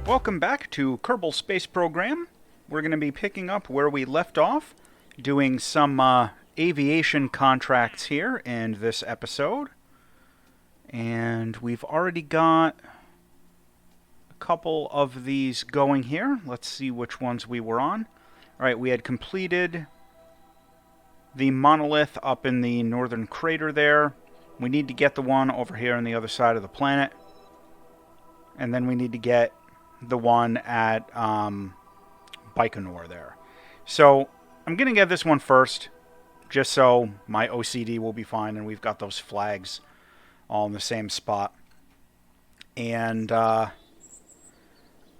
Welcome back to Kerbal Space Program. We're going to be picking up where we left off, doing some aviation contracts here in this episode. And we've already got a couple of these going here. Let's see which ones we were on. Alright, we had completed the monolith up in the northern crater there. We need to get the one over here on the other side of the planet. And then we need to get the one at Baikonur there. So I'm going to get this one first, just so my OCD will be fine and we've got those flags all in the same spot. And I'm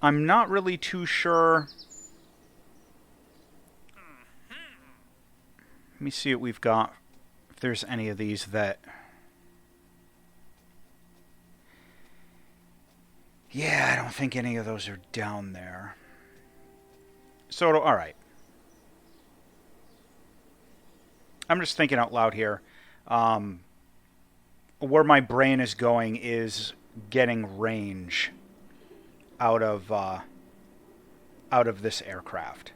not really too sure. Let me see what we've got, if there's any of these that... Yeah, I don't think any of those are down there. So, alright. I'm just thinking out loud here. Where my brain is going is getting range out of this aircraft.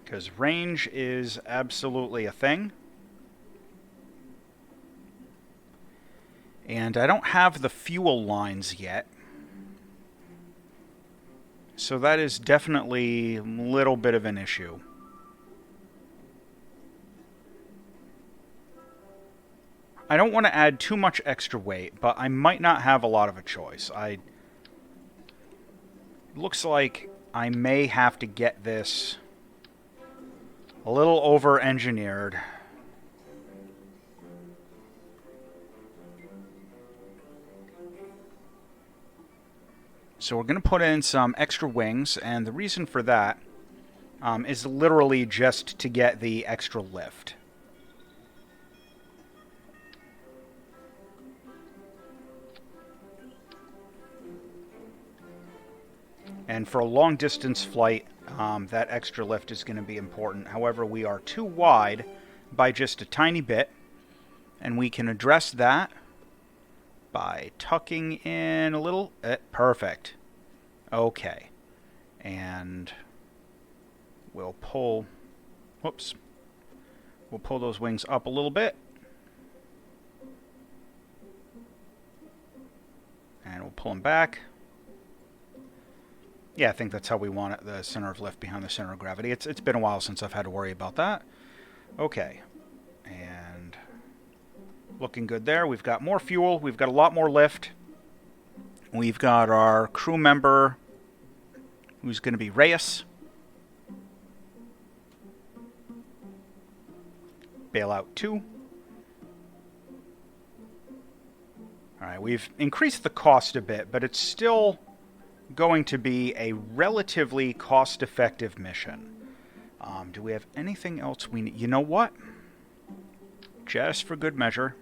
Because range is absolutely a thing. And I don't have the fuel lines yet. So that is definitely a little bit of an issue. I don't want to add too much extra weight, but I might not have a lot of a choice. Looks like I may have to get this a little over-engineered. So we're going to put in some extra wings, and the reason for that is literally just to get the extra lift. And for a long-distance flight, that extra lift is going to be important. However, we are too wide by just a tiny bit, and we can address that by tucking in a little. Perfect. Okay. And we'll pull... Whoops. We'll pull those wings up a little bit. And we'll pull them back. Yeah, I think that's how we want it, the center of lift behind the center of gravity. It's been a while since I've had to worry about that. Okay. And looking good there. We've got more fuel. We've got a lot more lift. We've got our crew member, who's going to be Reyes. Bailout 2. Alright, we've increased the cost a bit, but it's still going to be a relatively cost-effective mission. Do we have anything else we need? You know what? Just for good measure.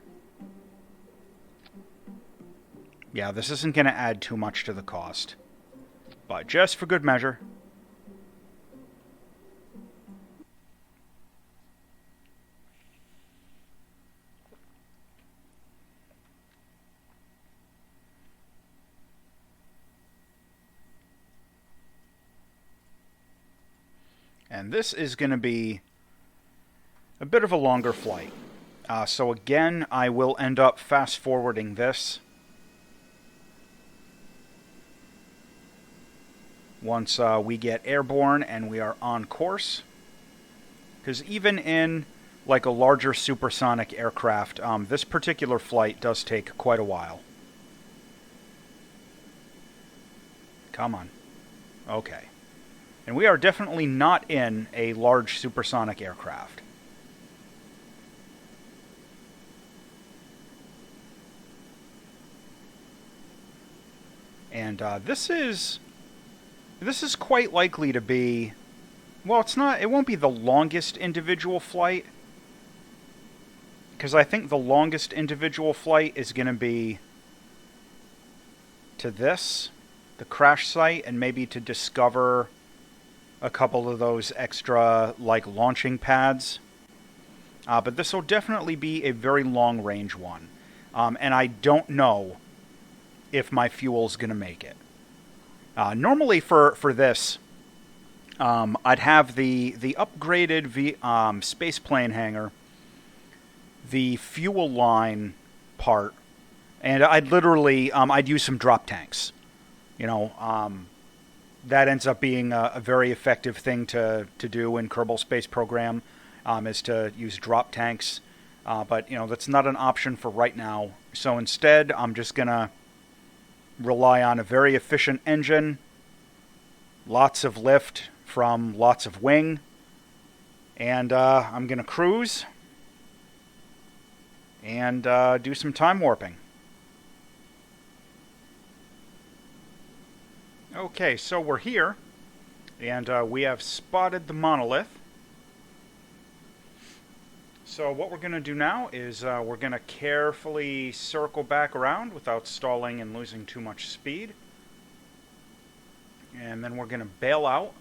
Yeah, this isn't going to add too much to the cost. But just for good measure. And this is going to be a bit of a longer flight. So again, I will end up fast-forwarding this once we get airborne and we are on course. Because even in like a larger supersonic aircraft, this particular flight does take quite a while. Come on. Okay. And we are definitely not in a large supersonic aircraft. And this is quite likely to be... Well, it won't be the longest individual flight. Because I think the longest individual flight is going to be to this, the crash site, and maybe to discover a couple of those extra, like, launching pads. but this will definitely be a very long-range one. And I don't know if my fuel's going to make it. Normally for this, I'd have the upgraded spaceplane hangar, the fuel line part, and I'd literally I'd use some drop tanks. You know, that ends up being a very effective thing to do in Kerbal Space Program, is to use drop tanks. But you know, that's not an option for right now. So instead, I'm just gonna rely on a very efficient engine, lots of lift from lots of wing, and I'm going to cruise and do some time warping. Okay, so we're here, and we have spotted the monolith. So what we're going to do now is we're going to carefully circle back around without stalling and losing too much speed. And then we're going to bail out.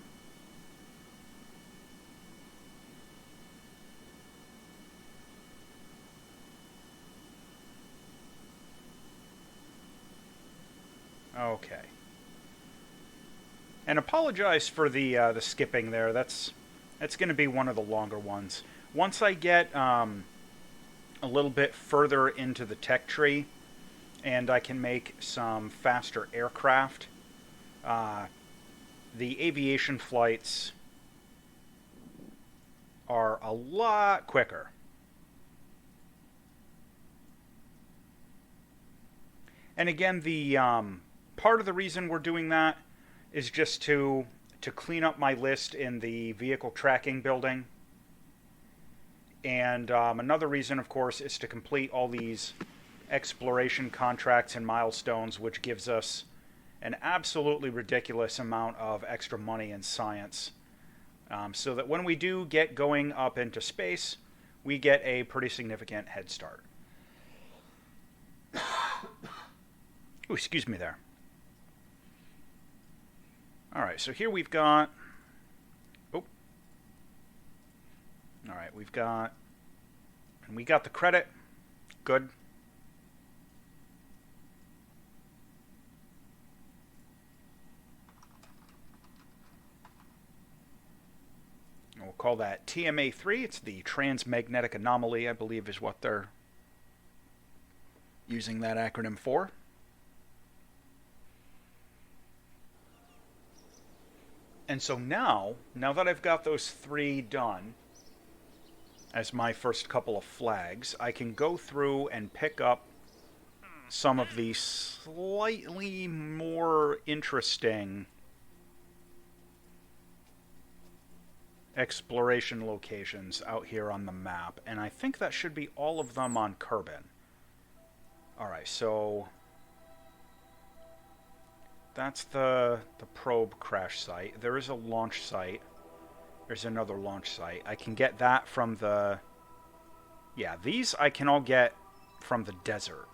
Okay. And apologize for the skipping there. That's going to be one of the longer ones. Once I get a little bit further into the tech tree, and I can make some faster aircraft, the aviation flights are a lot quicker. And again, the part of the reason we're doing that is just to clean up my list in the vehicle tracking building. And another reason, of course, is to complete all these exploration contracts and milestones, which gives us an absolutely ridiculous amount of extra money in science. So that when we do get going up into space, we get a pretty significant head start. Ooh, excuse me there. Alright, so here we've got... Oh. Alright, we've got... And we got the credit. Good. And we'll call that TMA3. It's the transmagnetic anomaly, I believe, is what they're using that acronym for. And so now that I've got those 3 done as my first couple of flags, I can go through and pick up some of the slightly more interesting exploration locations out here on the map. And I think that should be all of them on Kerbin. Alright, so that's the probe crash site. There is a launch site. There's another launch site. I can get that from the... Yeah, these I can all get from the desert.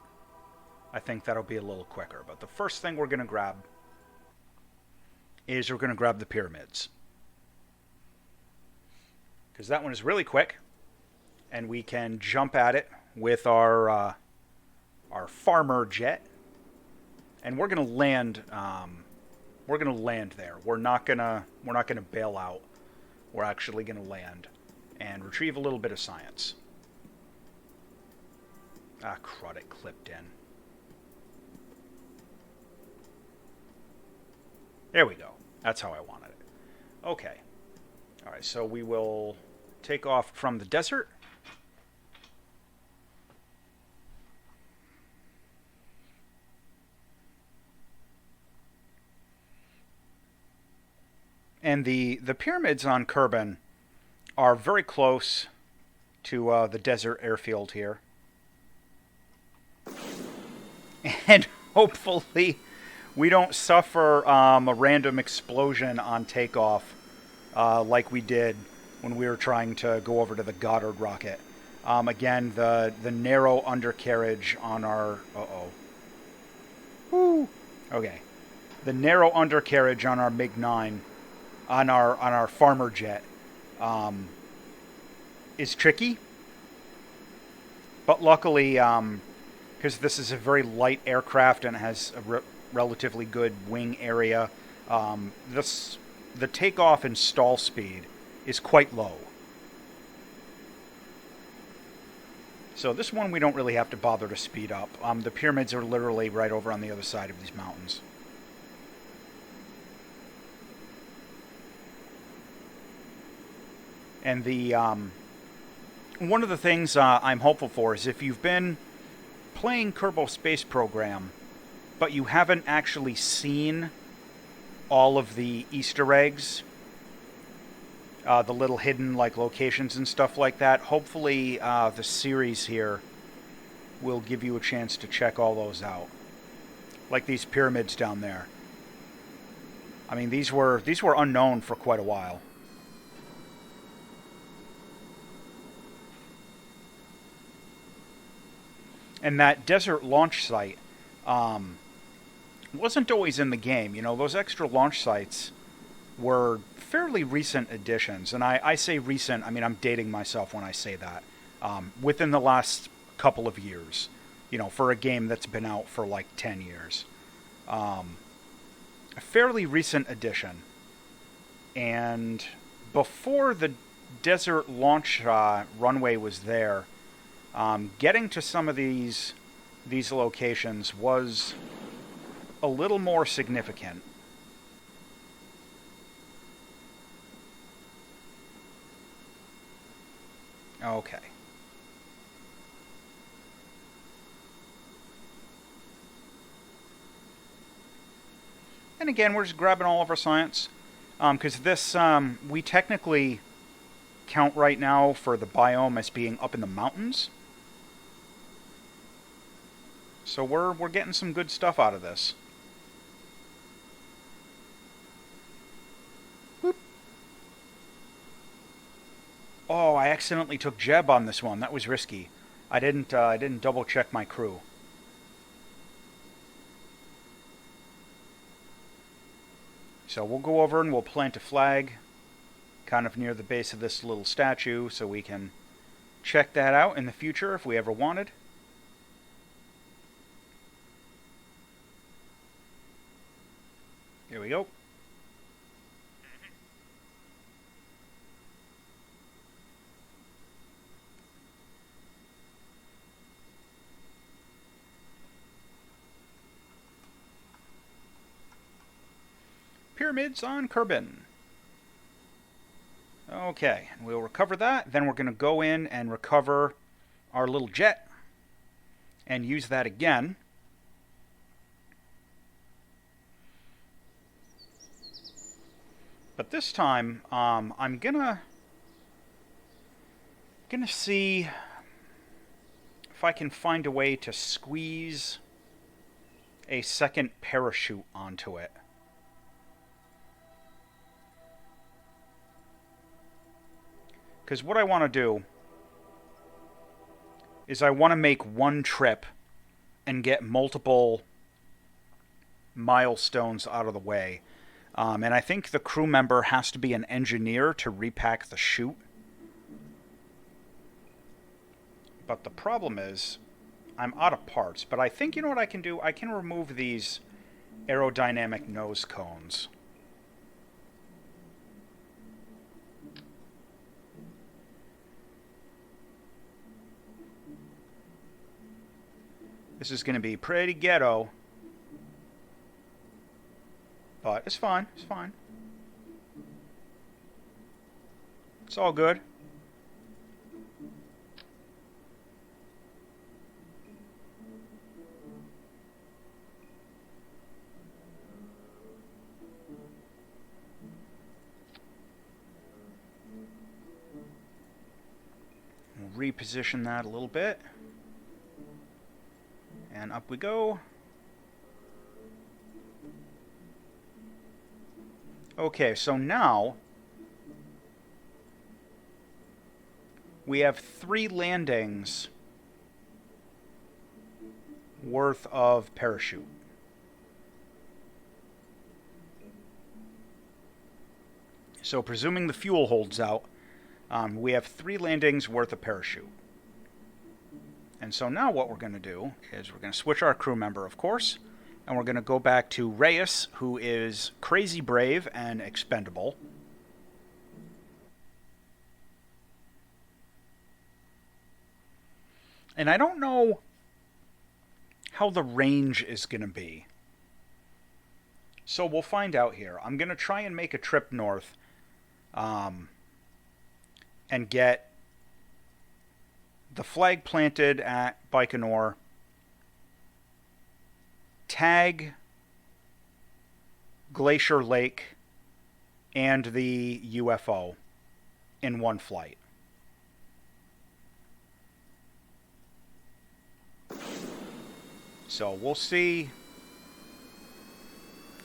I think that'll be a little quicker. But the first thing we're going to grab is we're going to grab the pyramids. Because that one is really quick. And we can jump at it with our farmer jet. And we're going to land there. We're not going to bail out. We're actually going to land and retrieve a little bit of science. Ah, crud, it clipped in. There we go. That's how I wanted it. Okay. All right, so we will take off from the desert. And the pyramids on Kerbin are very close to the desert airfield here. And hopefully we don't suffer a random explosion on takeoff like we did when we were trying to go over to the Goddard rocket. Again, the narrow undercarriage on our... Uh-oh. Woo! Okay. The narrow undercarriage on our MiG-9... On our farmer jet is tricky, But luckily, because this is a very light aircraft and it has a relatively good wing area, the takeoff and stall speed is quite low. So this one we don't really have to bother to speed up. The pyramids are literally right over on the other side of these mountains. And the one of the things I'm hopeful for is if you've been playing Kerbal Space Program, but you haven't actually seen all of the Easter eggs, the little hidden like locations and stuff like that, hopefully the series here will give you a chance to check all those out. Like these pyramids down there. I mean, these were unknown for quite a while. And that desert launch site wasn't always in the game. You know, those extra launch sites were fairly recent additions. And I say recent, I mean, I'm dating myself when I say that. Within the last couple of years. You know, for a game that's been out for like 10 years. A fairly recent addition. And before the desert launch runway was there, getting to some of these locations was a little more significant. Okay. And again, we're just grabbing all of our science. Because this, we technically count right now for the biome as being up in the mountains. So we're getting some good stuff out of this. Whoop. Oh, I accidentally took Jeb on this one. That was risky. I didn't double check my crew. So we'll go over and we'll plant a flag kind of near the base of this little statue so we can check that out in the future if we ever wanted. Here we go. Pyramids on Kerbin. Okay, we'll recover that. Then we're going to go in and recover our little jet and use that again. But this time, I'm gonna see if I can find a way to squeeze a second parachute onto it. Because what I want to do is I want to make one trip and get multiple milestones out of the way. And I think the crew member has to be an engineer to repack the chute. But the problem is, I'm out of parts. But I think, you know what I can do? I can remove these aerodynamic nose cones. This is going to be pretty ghetto. But it's fine. It's fine. It's all good. We'll reposition that a little bit. And up we go. Okay, so now we have 3 landings worth of parachute. So presuming the fuel holds out, we have 3 landings worth of parachute. And so now what we're going to do is we're going to switch our crew member, of course, and we're going to go back to Reyes, who is crazy brave and expendable. And I don't know how the range is going to be. So we'll find out here. I'm going to try and make a trip north and get the flag planted at Baikonur, tag Glacier Lake and the UFO in one flight. So we'll see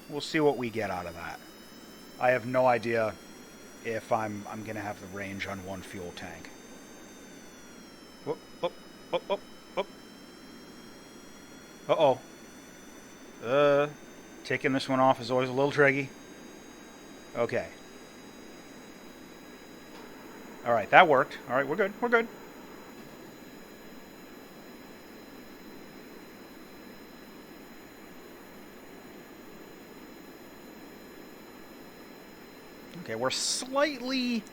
what we get out of that. I have no idea if I'm going to have the range on one fuel tank. Whoop, whoop, whoop, whoop, whoop. Uh-oh. Taking this one off is always a little tricky. Okay. Alright, that worked. Alright, we're good. We're good. Okay, we're slightly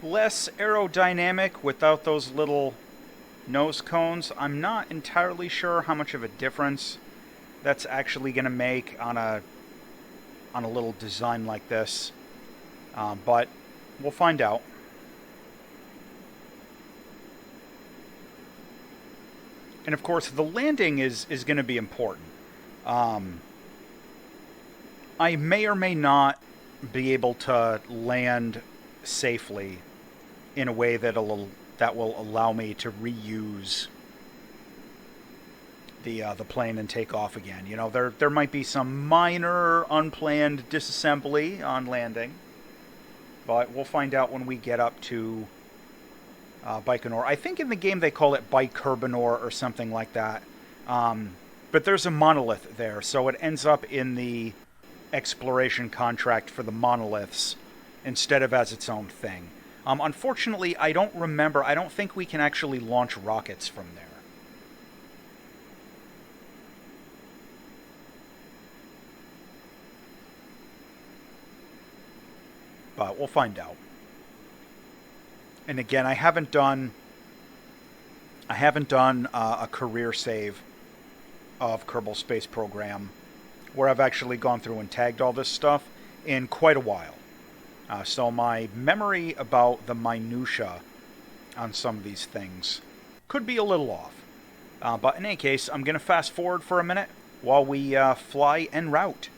less aerodynamic without those little nose cones. I'm not entirely sure how much of a difference that's actually going to make on a little design like this, but we'll find out. And of course, the landing is going to be important. I may or may not be able to land safely in a way that will allow me to reuse the plane and take off again. You know, there might be some minor unplanned disassembly on landing, but we'll find out when we get up to Baikonur. I think in the game they call it Kerbinor or something like that. But there's a monolith there, so it ends up in the exploration contract for the monoliths instead of as its own thing. Unfortunately, I don't remember. I don't think we can actually launch rockets from there. But we'll find out. And again, I haven't done a career save of Kerbal Space Program where I've actually gone through and tagged all this stuff in quite a while. So my memory about the minutia on some of these things could be a little off. But in any case, I'm going to fast forward for a minute while we fly en route.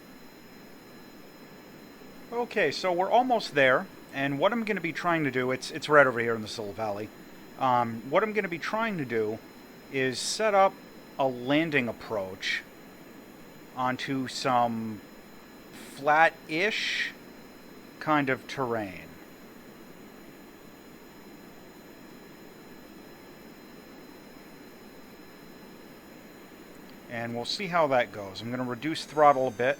Okay, so we're almost there, and what I'm going to be trying to do, it's right over here in this little valley. What I'm going to be trying to do is set up a landing approach onto some flat-ish kind of terrain. And we'll see how that goes. I'm going to reduce throttle a bit.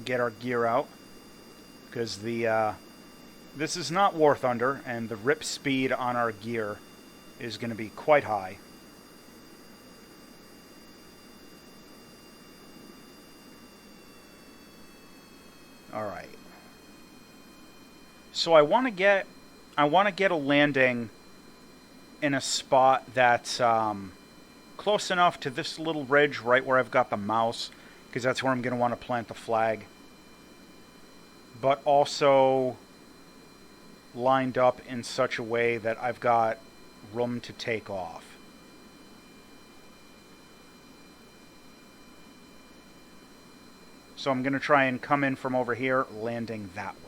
Get our gear out, because this is not War Thunder, and the rip speed on our gear is going to be quite high. All right. So I want to get a landing in a spot that's close enough to this little ridge right where I've got the mouse, because that's where I'm going to want to plant the flag, but also lined up in such a way that I've got room to take off. So I'm going to try and come in from over here, landing that way.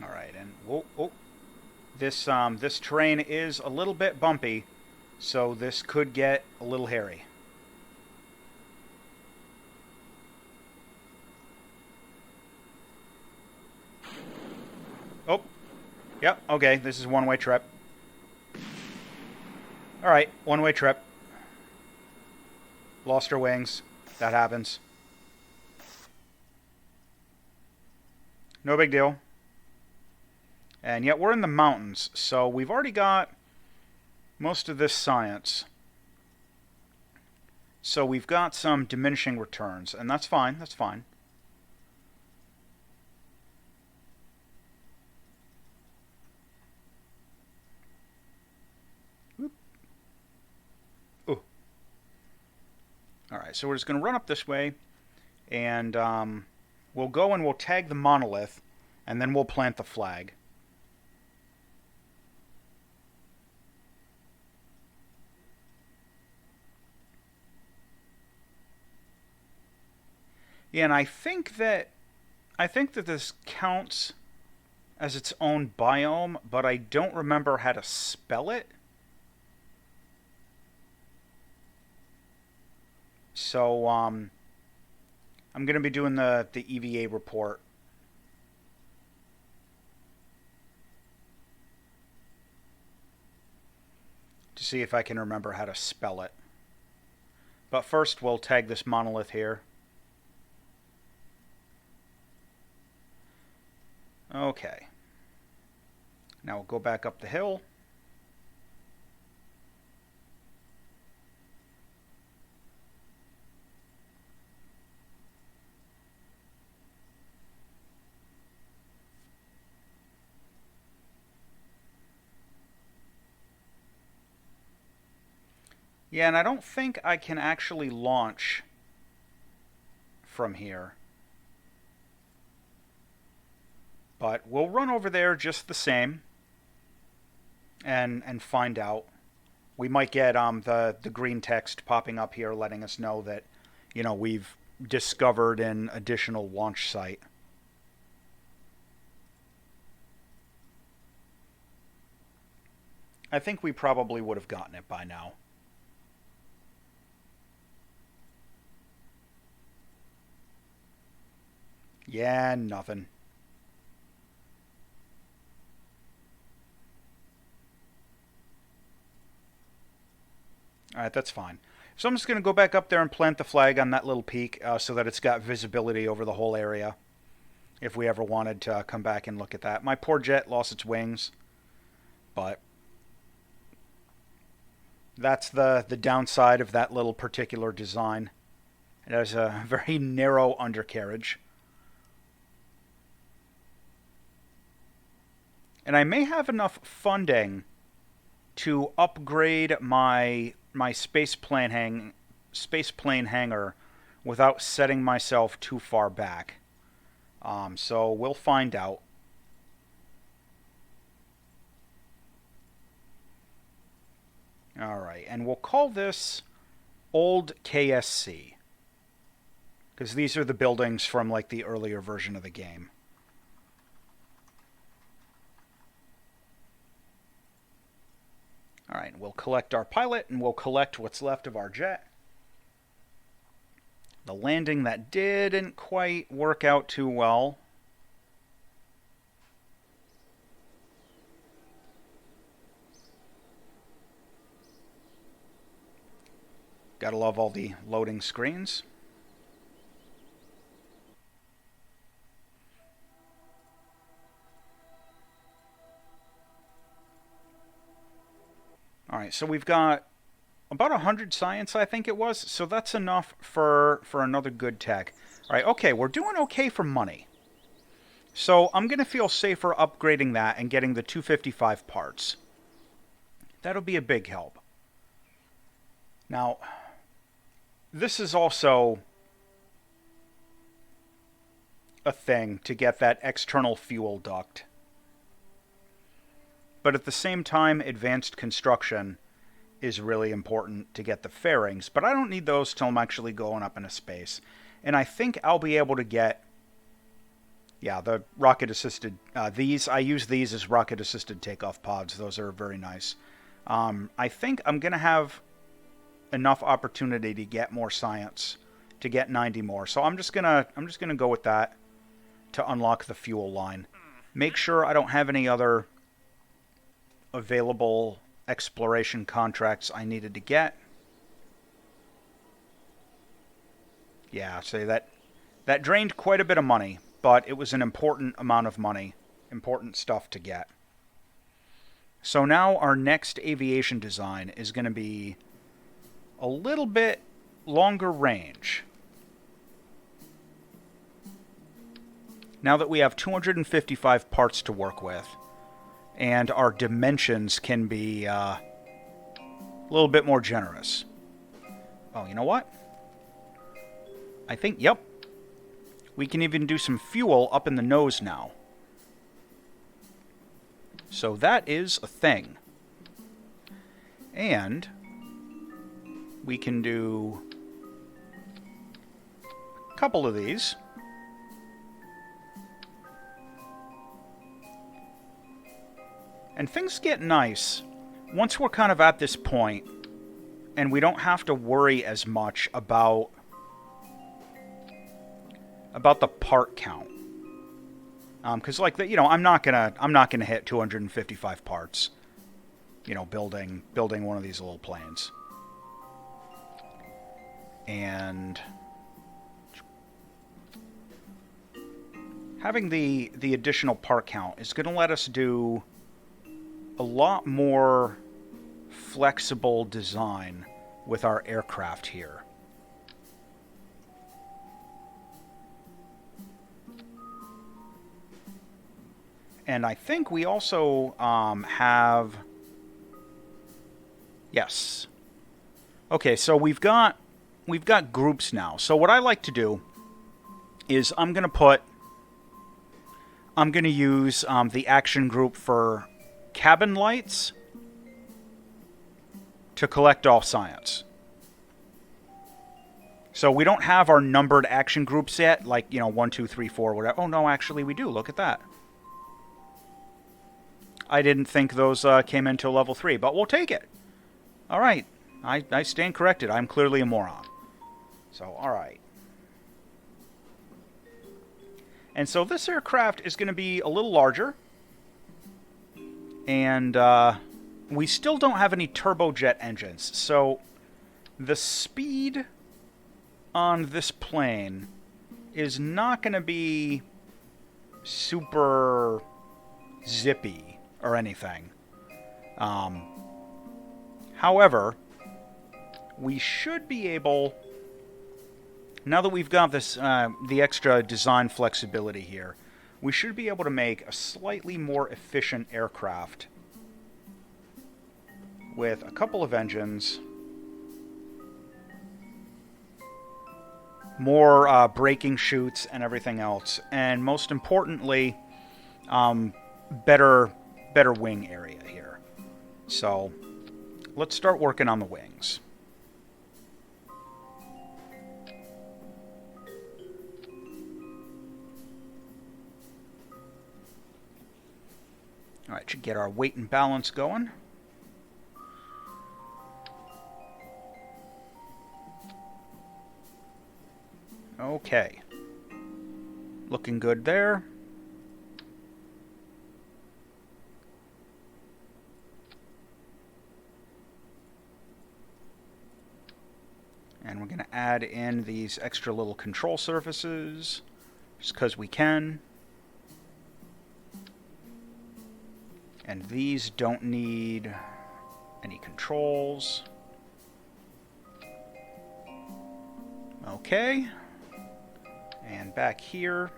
Alright, and whoa. This terrain is a little bit bumpy, so this could get a little hairy. Yep, okay, this is a one-way trip. Alright, one-way trip. Lost her wings. That happens. No big deal. And yet we're in the mountains, so we've already got most of this science. So we've got some diminishing returns, and that's fine, that's fine. Ooh. Alright, so we're just going to run up this way, and we'll go and we'll tag the monolith, and then we'll plant the flag. Yeah, and I think that this counts as its own biome, but I don't remember how to spell it. So I'm going to be doing the EVA report. To see if I can remember how to spell it. But first we'll tag this monolith here. Okay. Now we'll go back up the hill. Yeah, and I don't think I can actually launch from here. But we'll run over there just the same and find out. We might get the green text popping up here letting us know that, you know, we've discovered an additional launch site. I think we probably would have gotten it by now. Yeah, nothing. Alright, that's fine. So I'm just going to go back up there and plant the flag on that little peak so that it's got visibility over the whole area. If we ever wanted to come back and look at that. My poor jet lost its wings. But that's the downside of that little particular design. It has a very narrow undercarriage. And I may have enough funding to upgrade my space plane hangar without setting myself too far back. So we'll find out. Alright, and we'll call this Old KSC. Because these are the buildings from like the earlier version of the game. Alright, we'll collect our pilot and we'll collect what's left of our jet. The landing that didn't quite work out too well. Gotta love all the loading screens. Alright, so we've got about 100 science, I think it was. So that's enough for another good tech. Alright, okay, we're doing okay for money. So I'm going to feel safer upgrading that and getting the 255 parts. That'll be a big help. Now, this is also a thing to get that external fuel duct. But at the same time, advanced construction is really important to get the fairings. But I don't need those till I'm actually going up into space. And I think I'll be able to get, yeah, the rocket-assisted, I use these as rocket-assisted takeoff pods. Those are very nice. I think I'm going to have enough opportunity to get more science, to get 90 more. So I'm just gonna go with that to unlock the fuel line. Make sure I don't have any other available exploration contracts I needed to get. Yeah, so that drained quite a bit of money, but it was an important amount of money, important stuff to get. So now our next aviation design is going to be a little bit longer range. Now that we have 255 parts to work with, and our dimensions can be a little bit more generous. Oh, you know what? I think, yep. We can even do some fuel up in the nose now. So that is a thing. And we can do a couple of these. And things get nice once we're kind of at this point and we don't have to worry as much about the part count. Because like I'm not gonna hit 255 parts, building one of these little planes. And having the additional part count is going to let us do a lot more flexible design with our aircraft here. And I think we also have... Yes. Okay, so we've got groups now. So what I like to do is I'm going to use the action group for cabin lights to collect all science. So we don't have our numbered action groups yet, like, 1, 2, 3, 4, whatever. Oh, no, actually we do. Look at that. I didn't think those came into level 3, but we'll take it. All right. I stand corrected. I'm clearly a moron. So, all right. And so this aircraft is going to be a little larger. And we still don't have any turbojet engines. So the speed on this plane is not going to be super zippy or anything. However, we should be able, now that we've got this the extra design flexibility here, we should be able to make a slightly more efficient aircraft with a couple of engines, more braking chutes and everything else, and most importantly, better wing area here. So let's start working on the wings. All right, should get our weight and balance going. Okay. Looking good there. And we're going to add in these extra little control surfaces, just because we can. And these don't need any controls. Okay. And back here.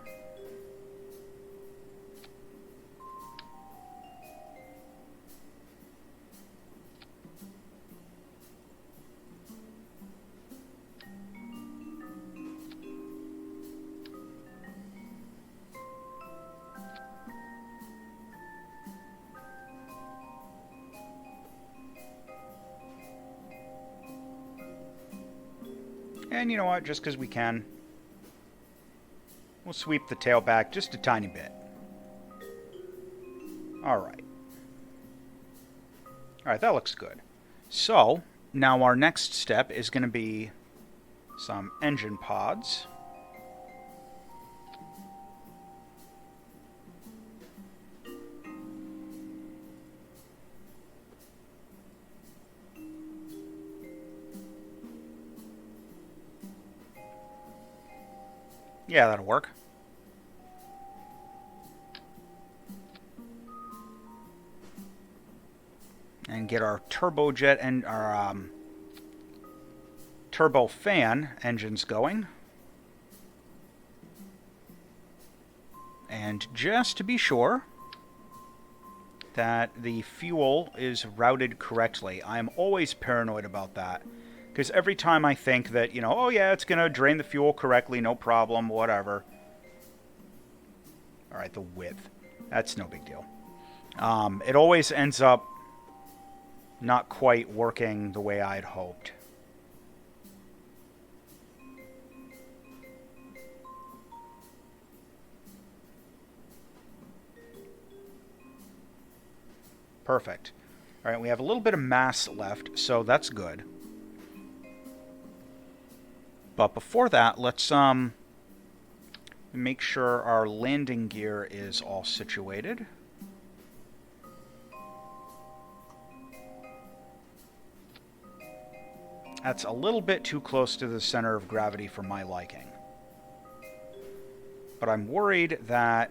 And you know what, just because we can, we'll sweep the tail back just a tiny bit. Alright. Alright, that looks good. So, now our next step is going to be some engine pods. Yeah, that'll work. And get our turbojet and our turbofan engines going. And just to be sure that the fuel is routed correctly, I'm always paranoid about that. Because every time I think that, you know, oh yeah, it's going to drain the fuel correctly, no problem, whatever. Alright, the width. That's no big deal. It always ends up not quite working the way I'd hoped. Perfect. Alright, we have a little bit of mass left, so that's good. But before that, let's make sure our landing gear is all situated. That's a little bit too close to the center of gravity for my liking. But I'm worried that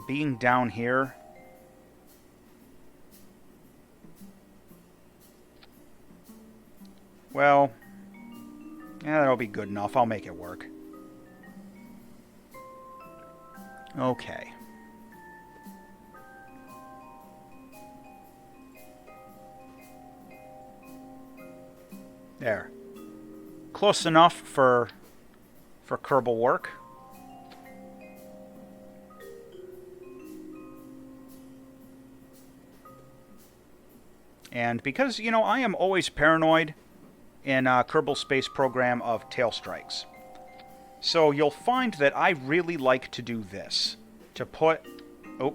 being down here... Well, yeah, that'll be good enough. I'll make it work. Okay. There. Close enough for Kerbal work. And because, you know, I am always paranoid in Kerbal Space Program of tail strikes. So you'll find that I really like to do this. To put a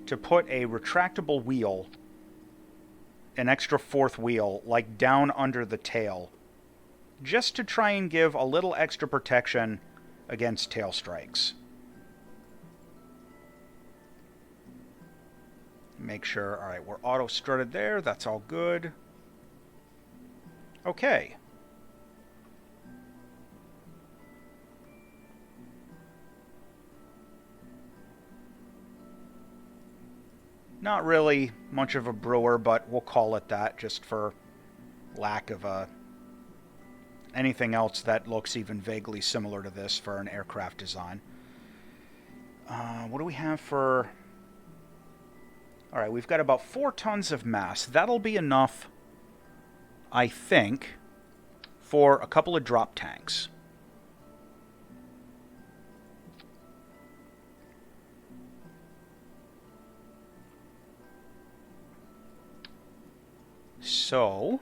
retractable wheel, an extra fourth wheel, like down under the tail, just to try and give a little extra protection against tail strikes. Make sure, alright, we're auto-strutted there, that's all good. Okay. Not really much of a brewer, but we'll call it that, just for lack of anything else that looks even vaguely similar to this for an aircraft design. What do we have for... Alright, we've got about 4 tons of mass. That'll be enough, I think, for a couple of drop tanks. So...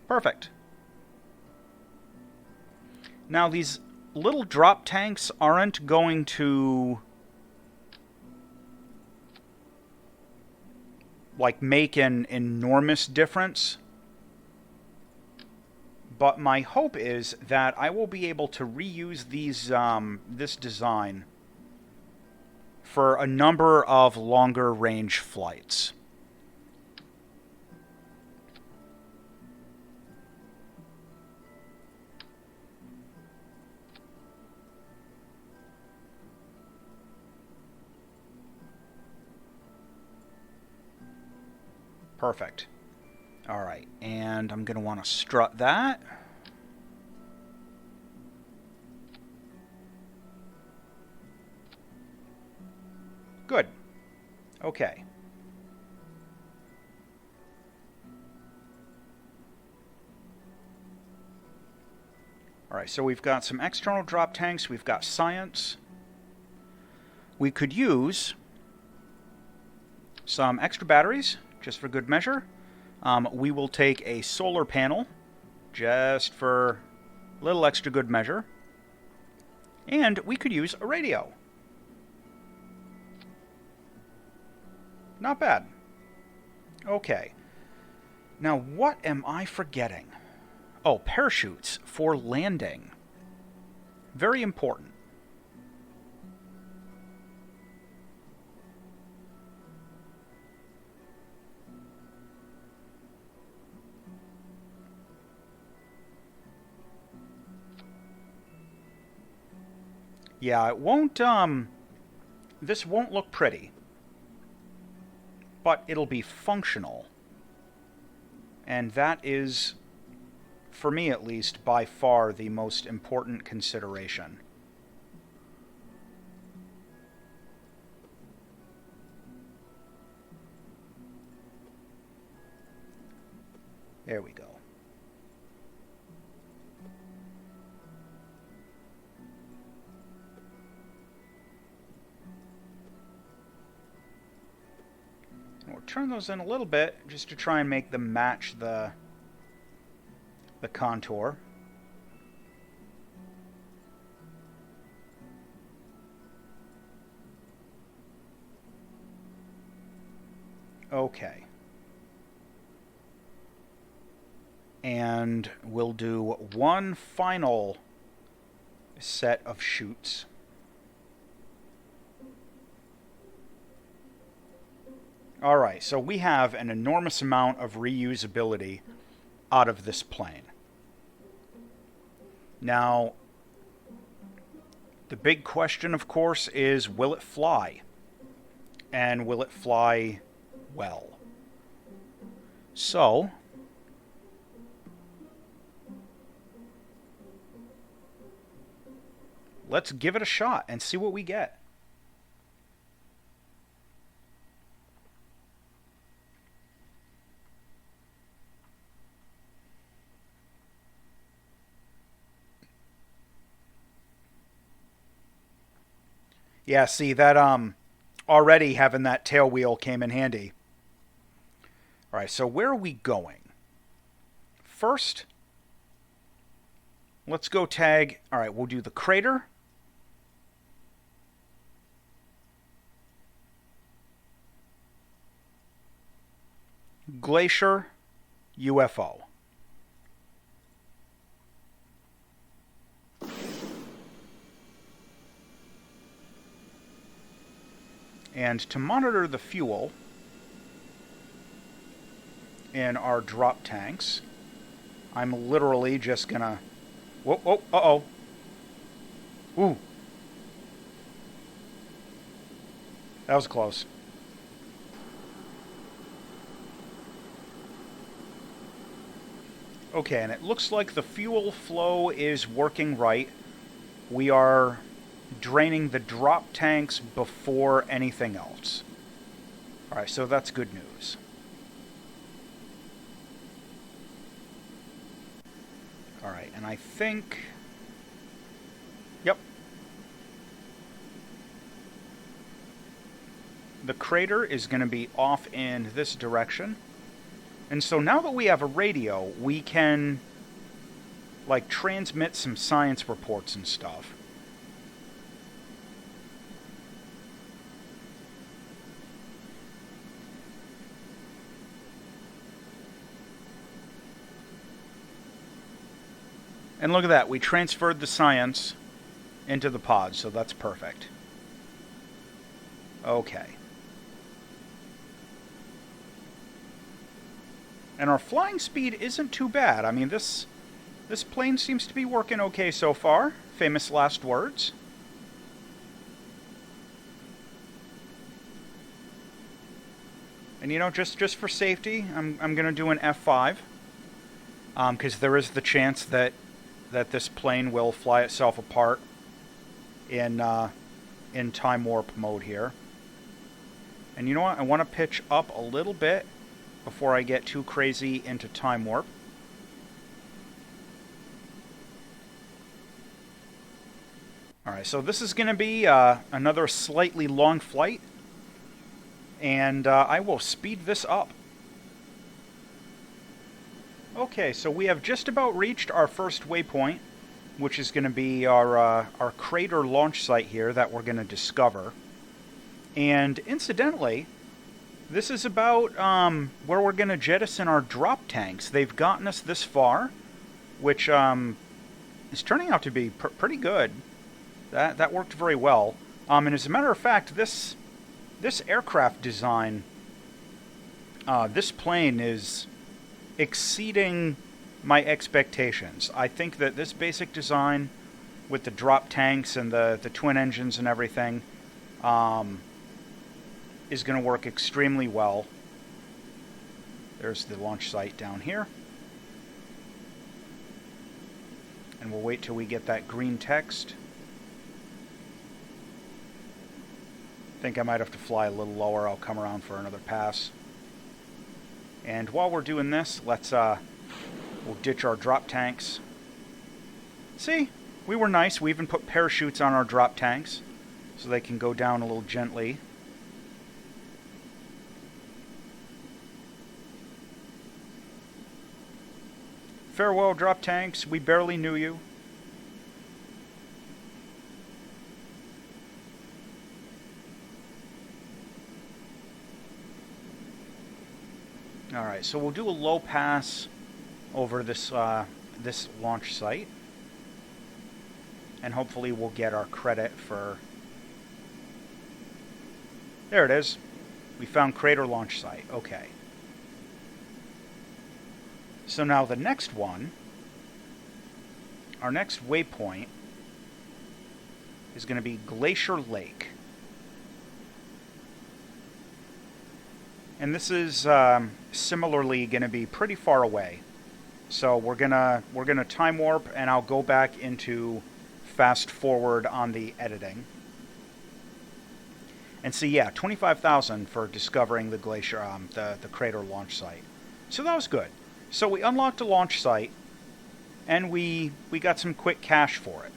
Perfect. Now, these little drop tanks aren't going to, like, make an enormous difference. But my hope is that I will be able to reuse these, this design for a number of longer range flights. Perfect. Alright, and I'm going to want to strut that. Good. Okay. Alright, so we've got some external drop tanks, we've got science. We could use some extra batteries, just for good measure. We will take a solar panel, just for a little extra good measure. And we could use a radio. Not bad. Okay. Now, what am I forgetting? Oh, parachutes for landing. Very important. Yeah, it won't, this won't look pretty. But it'll be functional. And that is, for me at least, by far the most important consideration. There we go. And we'll turn those in a little bit just to try and make them match the contour. Okay. And we'll do one final set of chutes. Alright, so we have an enormous amount of reusability out of this plane. Now, the big question, of course, is will it fly? And will it fly well? So, let's give it a shot and see what we get. Yeah, see, that, already having that tail wheel came in handy. Alright, so where are we going? First, let's go tag... Alright, we'll do the crater. Glacier, UFO. And to monitor the fuel in our drop tanks, I'm literally just gonna... Whoa, whoa, uh-oh. Ooh. That was close. Okay, and it looks like the fuel flow is working right. We are draining the drop tanks before anything else. Alright, so that's good news. Alright, and I think... Yep. The crater is going to be off in this direction. And so now that we have a radio, we can, like, transmit some science reports and stuff. And look at that, we transferred the science into the pod, so that's perfect. Okay. And our flying speed isn't too bad. I mean, this plane seems to be working okay so far. Famous last words. And you know, just for safety, I'm going to do an F5. Because there is the chance that this plane will fly itself apart in time warp mode here. And you know what? I want to pitch up a little bit before I get too crazy into time warp. Alright, so this is going to be another slightly long flight. And I will speed this up. Okay, so we have just about reached our first waypoint, which is going to be our crater launch site here that we're going to discover. And incidentally, this is about where we're going to jettison our drop tanks. They've gotten us this far, which is turning out to be pretty good. That worked very well. And as a matter of fact, this aircraft design, this plane is exceeding my expectations. I think that this basic design with the drop tanks and the twin engines and everything, is going to work extremely well. There's the launch site down here. And we'll wait till we get that green text. I think I might have to fly a little lower. I'll come around for another pass. And while we're doing this, we'll ditch our drop tanks. See, we were nice. We even put parachutes on our drop tanks so they can go down a little gently. Farewell, drop tanks. We barely knew you. Alright, so we'll do a low pass over this this launch site. And hopefully we'll get our credit for... There it is. We found crater launch site. Okay. So now the next one, our next waypoint, is going to be Glacier Lake. And this is similarly going to be pretty far away. So we're gonna time warp, and I'll go back into fast forward on the editing. And see, yeah, 25,000 for discovering the glacier, the crater launch site. So that was good. So we unlocked a launch site, and we got some quick cash for it.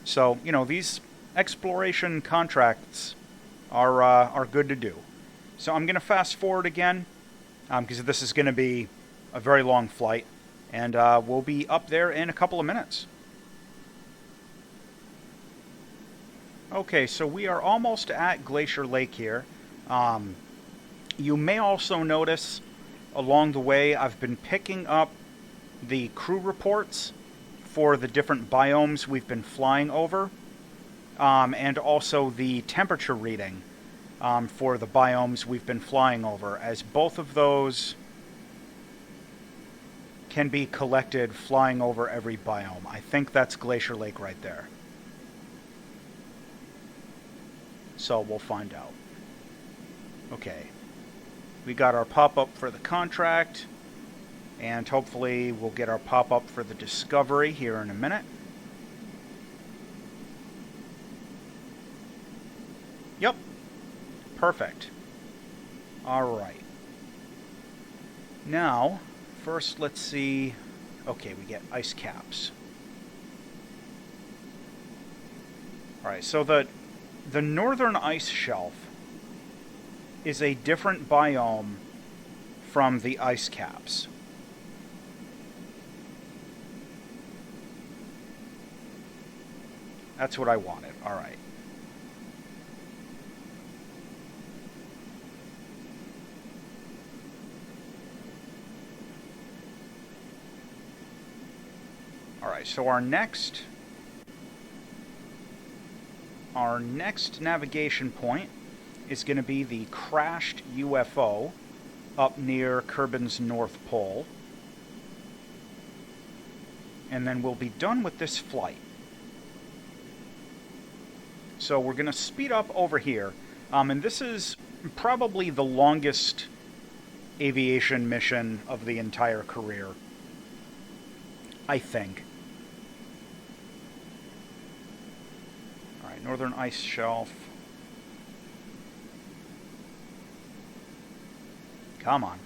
So, you know, these exploration contracts are good to do. So I'm going to fast forward again, because this is going to be a very long flight, and we'll be up there in a couple of minutes. Okay, so we are almost at Glacier Lake here. You may also notice along the way I've been picking up the crew reports for the different biomes we've been flying over, and also the temperature reading for the biomes we've been flying over, as both of those can be collected flying over every biome. I think that's Glacier Lake right there. So we'll find out. Okay. We got our pop-up for the contract, and hopefully we'll get our pop-up for the discovery here in a minute. Yep. Perfect. Alright. Now, first let's see... Okay, we get ice caps. Alright, so the northern ice shelf is a different biome from the ice caps. That's what I wanted. Alright. Alright, so our next navigation point is going to be the crashed UFO up near Kerbin's North Pole. And then we'll be done with this flight. So we're going to speed up over here. And this is probably the longest aviation mission of the entire career, I think. Alright, northern ice shelf. Come on.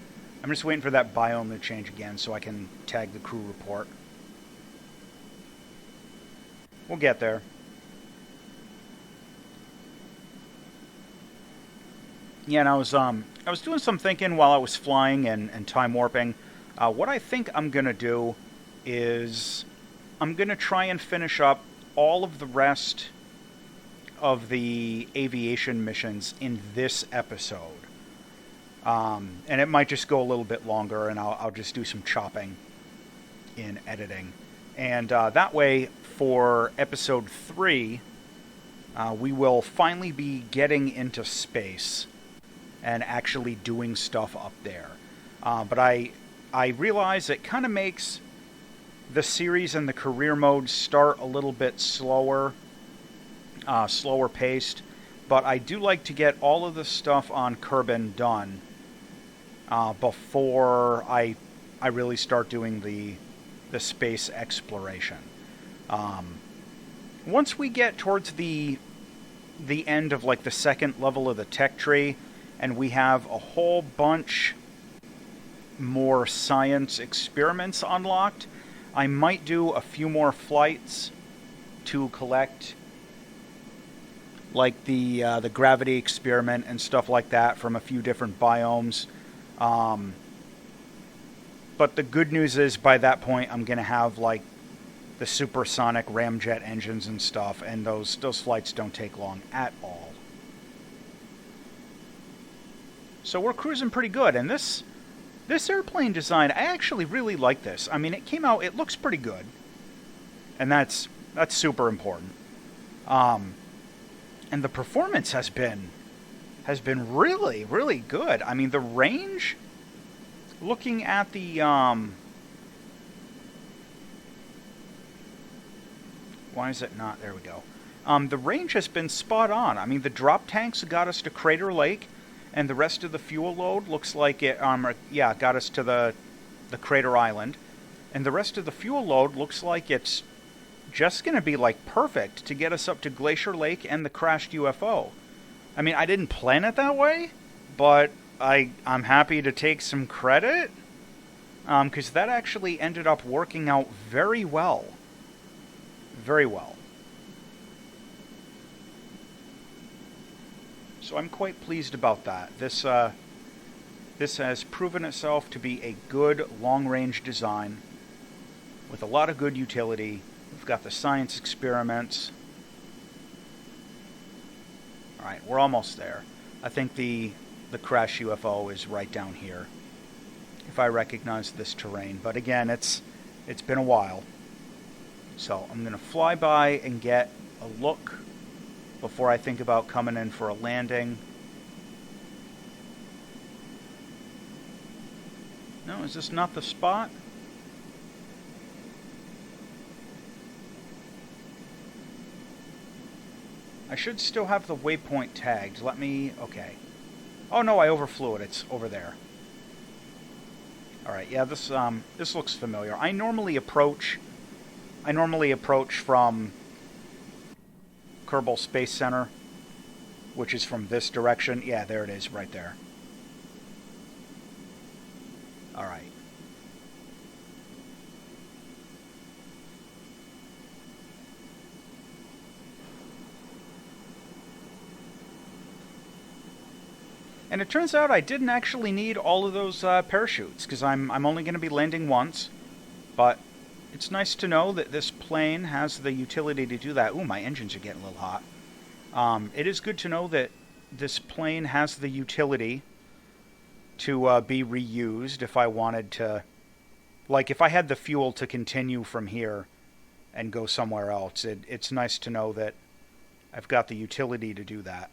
I'm just waiting for that biome to change again so I can tag the crew report. We'll get there. Yeah, and I was doing some thinking while I was flying and time warping. What I think I'm going to do is I'm going to try and finish up all of the rest of the aviation missions in this episode. And it might just go a little bit longer, and I'll just do some chopping in editing. And that way, for episode 3, we will finally be getting into space and actually doing stuff up there. But I realize it kind of makes the series and the career modes start a little bit slower, slower paced, but I do like to get all of the stuff on Kerbin done before I really start doing the space exploration. Once we get towards the end of like the second level of the tech tree, and we have a whole bunch more science experiments unlocked, I might do a few more flights to collect like the gravity experiment and stuff like that from a few different biomes. But the good news is by that point I'm going to have like the supersonic ramjet engines and stuff, and those flights don't take long at all. So we're cruising pretty good, and this airplane design, I actually really like this. I mean, it looks pretty good, and that's super important. And the performance has been really, really good. I mean, the range, looking at the why is it not? There we go. The range has been spot on. I mean, the drop tanks got us to Crater Lake, and the rest of the fuel load looks like it, got us to the Crater Island. And the rest of the fuel load looks like it's just going to be, like, perfect to get us up to Glacier Lake and the crashed UFO. I mean, I didn't plan it that way, but I'm happy to take some credit, because that actually ended up working out very well. Very well. So I'm quite pleased about that. This has proven itself to be a good long-range design with a lot of good utility. We've got the science experiments. All right, we're almost there. I think the crash UFO is right down here, if I recognize this terrain. But again, it's been a while. So I'm going to fly by and get a look before I think about coming in for a landing. No, is this not the spot? I should still have the waypoint tagged. Okay. Oh no, I overflew it. It's over there. Alright, yeah, this looks familiar. I normally approach from Kerbal Space Center, which is from this direction. Yeah, there it is, right there. All right. And it turns out I didn't actually need all of those parachutes, because I'm only going to be landing once, but it's nice to know that this plane has the utility to do that. Ooh, my engines are getting a little hot. It is good to know that this plane has the utility to be reused if I wanted to. Like, if I had the fuel to continue from here and go somewhere else, it's nice to know that I've got the utility to do that.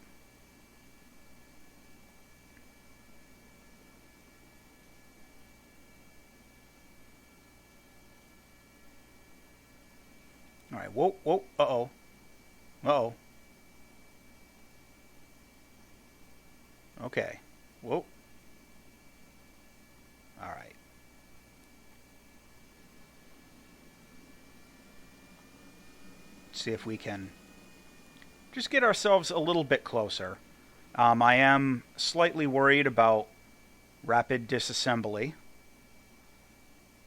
All right, whoa, uh-oh. Uh-oh. Okay. Whoa. All right. Let's see if we can just get ourselves a little bit closer. I am slightly worried about rapid disassembly,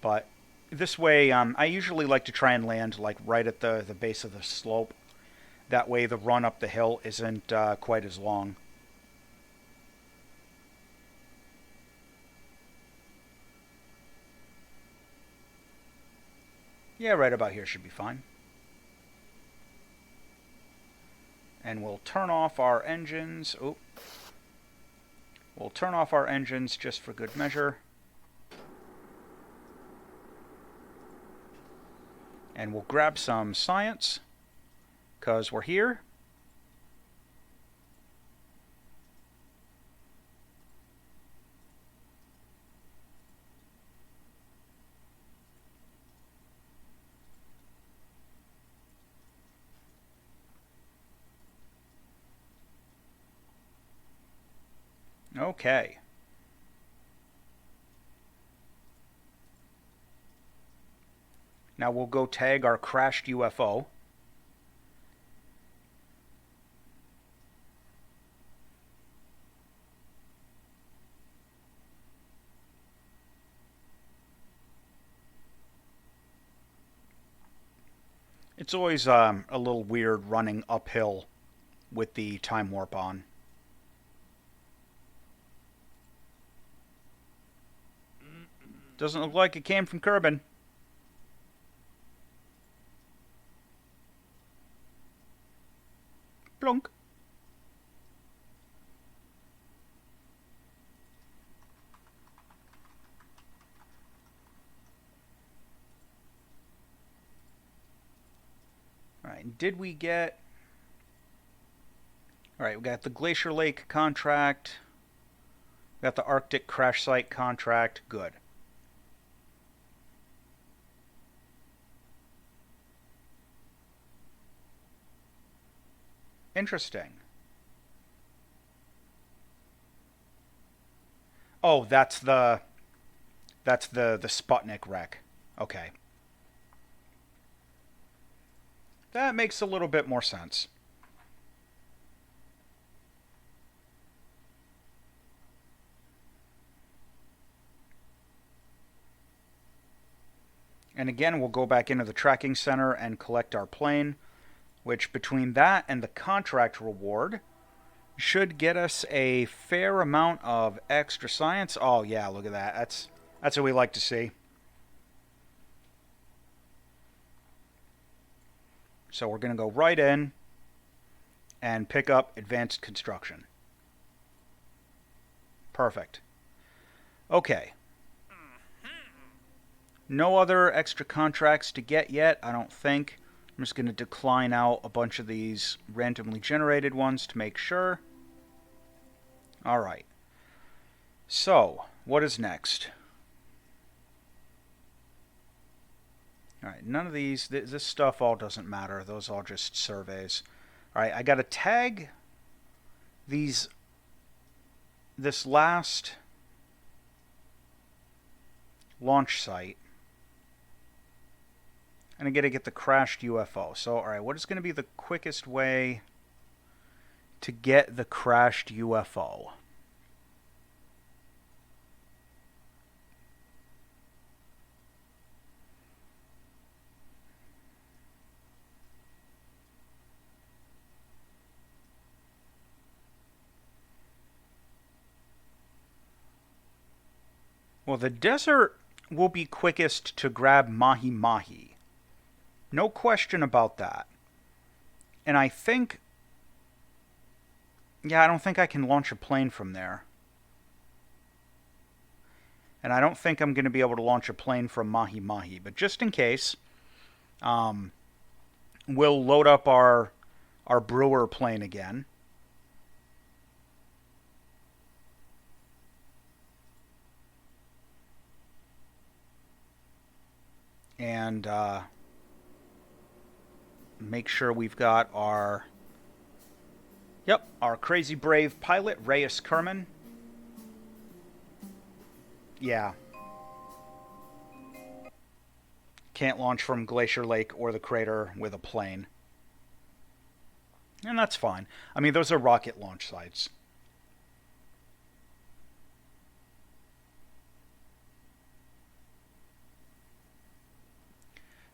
but this way, I usually like to try and land like right at the base of the slope. That way the run up the hill isn't quite as long. Yeah, right about here should be fine. And we'll turn off our engines. Oh. We'll turn off our engines just for good measure. And we'll grab some science, because we're here. Okay. Now we'll go tag our crashed UFO. It's always a little weird running uphill with the time warp on. Doesn't look like it came from Kerbin. Plunk. Alright, did we get... Alright, we got the Glacier Lake contract. We got the Arctic crash site contract. Good. Interesting. Oh, that's the Sputnik wreck. Okay. That makes a little bit more sense. And again, we'll go back into the tracking center and collect our plane, which between that and the contract reward should get us a fair amount of extra science. Oh yeah, look at that. That's what we like to see. So we're going to go right in and pick up advanced construction. Perfect. Okay. No other extra contracts to get yet, I don't think. I'm just going to decline out a bunch of these randomly generated ones to make sure. Alright. So, what is next? Alright, none of these, this stuff all doesn't matter. Those all just surveys. Alright, I got to tag this last launch site. And I got to get the crashed UFO. So, alright, what is going to be the quickest way to get the crashed UFO? Well, the desert will be quickest to grab Mahi Mahi. No question about that. And I think... Yeah, I don't think I can launch a plane from there. And I don't think I'm going to be able to launch a plane from Mahi Mahi. But just in case, we'll load up our Brewer plane again. And make sure we've got our... Yep, our crazy brave pilot, Reyes Kerman. Yeah. Can't launch from Glacier Lake or the crater with a plane. And that's fine. I mean, those are rocket launch sites.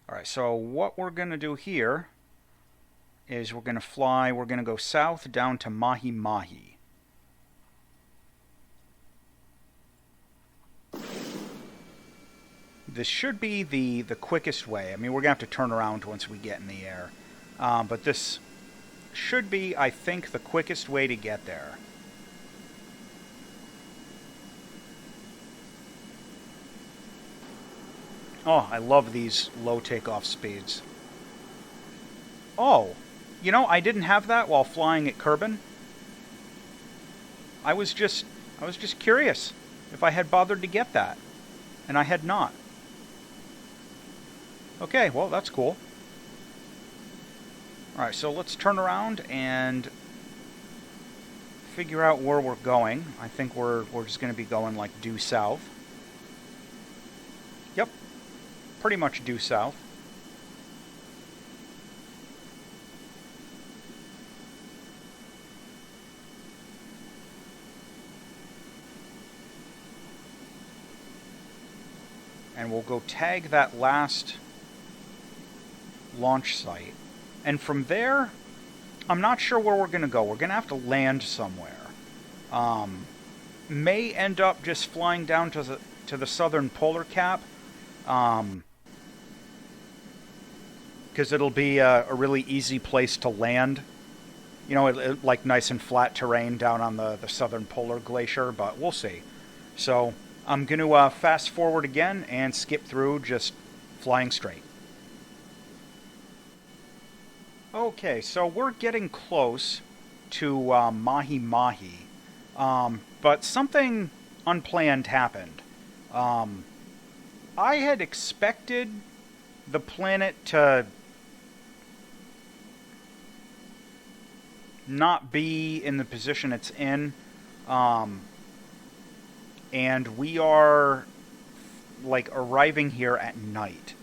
Alright, so what we're going to do here is we're going to go south down to Mahi Mahi. This should be the quickest way. I mean, we're going to have to turn around once we get in the air. But this should be, I think, the quickest way to get there. Oh, I love these low takeoff speeds. Oh, you know, I didn't have that while flying at Kerbin. I was just curious if I had bothered to get that, and I had not. Okay, well, that's cool. Alright, so let's turn around and figure out where we're going. I think we're just going to be going like due south. Yep, pretty much due south. And we'll go tag that last launch site. And from there, I'm not sure where we're going to go. We're going to have to land somewhere. May end up just flying down to the southern polar cap. Because it'll be a really easy place to land. You know, like nice and flat terrain down on the southern polar glacier, but we'll see. So I'm going to fast forward again and skip through, just flying straight. Okay, so we're getting close to Mahi Mahi, but something unplanned happened. I had expected the planet to not be in the position it's in, and we are like arriving here at night,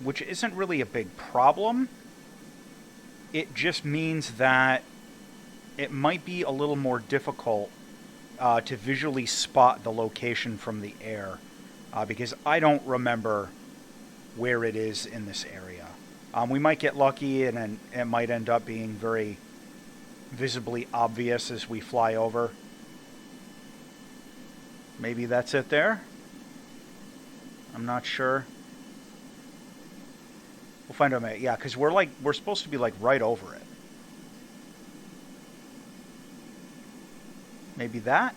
which isn't really a big problem. It just means that it might be a little more difficult to visually spot the location from the air, because I don't remember where it is in this area. We might get lucky and it might end up being very visibly obvious as we fly over. Maybe that's it there? I'm not sure. We'll find out. Yeah, because we're supposed to be like right over it. Maybe that?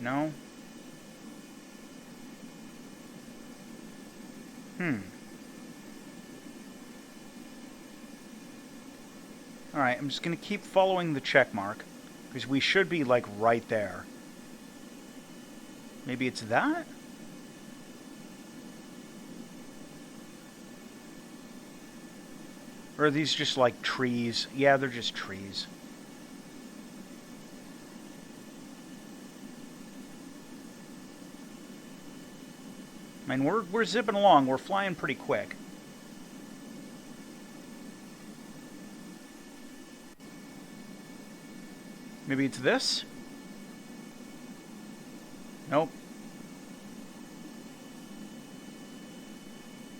No? Alright, I'm just going to keep following the check mark, because we should be, like, right there. Maybe it's that? Or are these just, like, trees? Yeah, they're just trees. I mean, we're zipping along. We're flying pretty quick. Maybe it's this? Nope.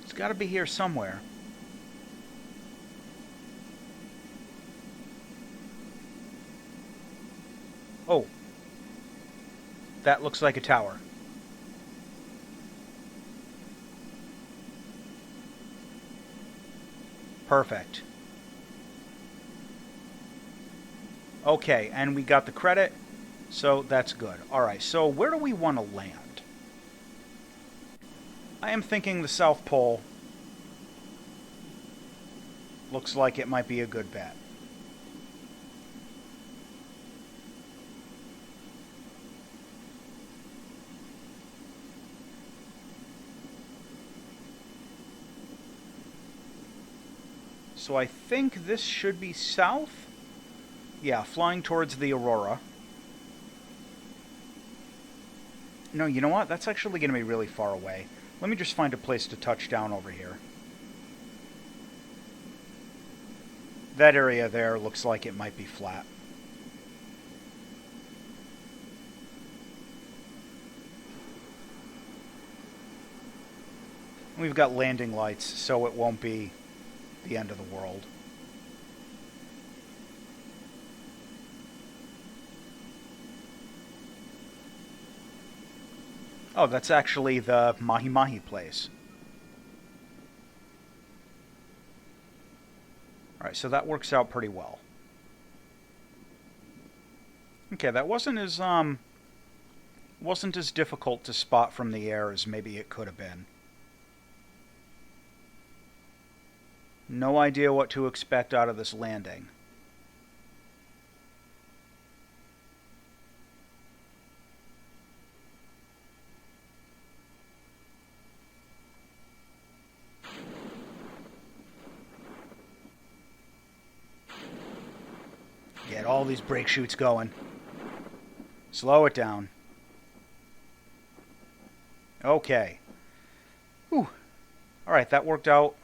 It's got to be here somewhere. Oh. That looks like a tower. Perfect. Okay, and we got the credit, so that's good. Alright, so where do we want to land? I am thinking the South Pole. Looks like it might be a good bet. So I think this should be south. Yeah, flying towards the Aurora. No, you know what? That's actually going to be really far away. Let me just find a place to touch down over here. That area there looks like it might be flat. We've got landing lights, so it won't be the end of the world. Oh, that's actually the Mahi Mahi place. Alright, so that works out pretty well. Okay, that wasn't as difficult to spot from the air as maybe it could have been. No idea what to expect out of this landing. Get all these brake chutes going. Slow it down. Okay. Whew. Alright, that worked out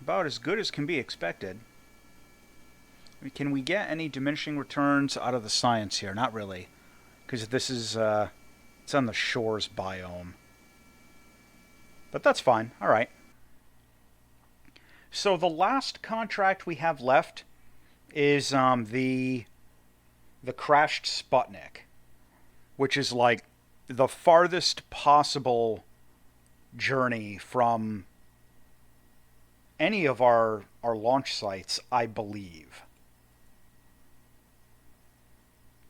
about as good as can be expected. Can we get any diminishing returns out of the science here? Not really. Because this is, it's on the shores biome. But that's fine. Alright. So the last contract we have left is the crashed Sputnik, which is like the farthest possible journey from any of our launch sites, I believe.